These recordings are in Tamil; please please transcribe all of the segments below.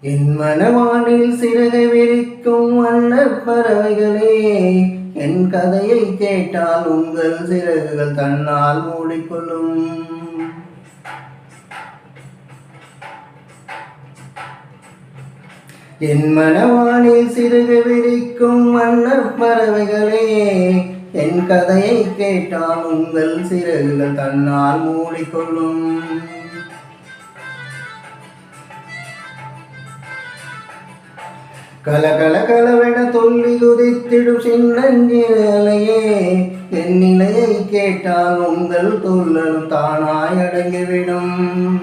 என் மனவானில் சிறகை விரிக்கும் வண்ணப் பறவைகளே, என் கதையை கேட்டால் உங்கள் சிறகுகள் தன்னால் மூடிக்கொள்ளும். என் மனவானில் சிறகு விரிக்கும் வண்ணப் பறவைகளே, என் கதையை கேட்டால் உங்கள் சிறகுகள் தன்னால் மூடிக்கொள்ளும். கலகல கலவென துள்ளி குதித்திடும் சின்னஞ்சிலையே, என் நிலையை கேட்டால் உங்கள் துள்ளலும் தானாய் அடங்கிவிடும்.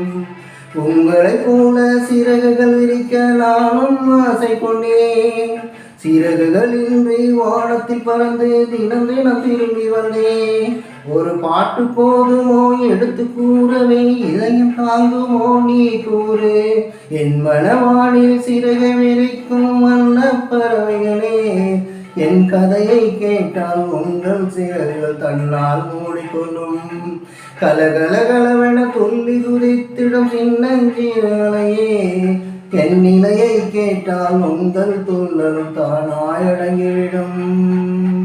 உங்களை போல சிறகுகள் விரிக்க நானும் ஆசை கொண்டேன். சிறகுகள் இன்றி வானத்தில் பறந்து தினம் தினம் திரும்பி வந்தேன். ஒரு பாட்டு போதுமோ எடுத்து கூறவே, இதயம் தாங்குமோ நீ கூறு. என் மனவானில் சிறகை விரிக்கும் வண்ணப் பறவைகளே, என் கதையை கேட்டால் உங்கள் சிறகுகள் தன்னால் மூடிக்கொள்ளும். கலகல கலவென துள்ளி குதித்திடும் சின்னஞ்சிலையே, என் நிலையை கேட்டால் உங்கள் துள்ளலும் தானாய் அடங்கிவிடும்.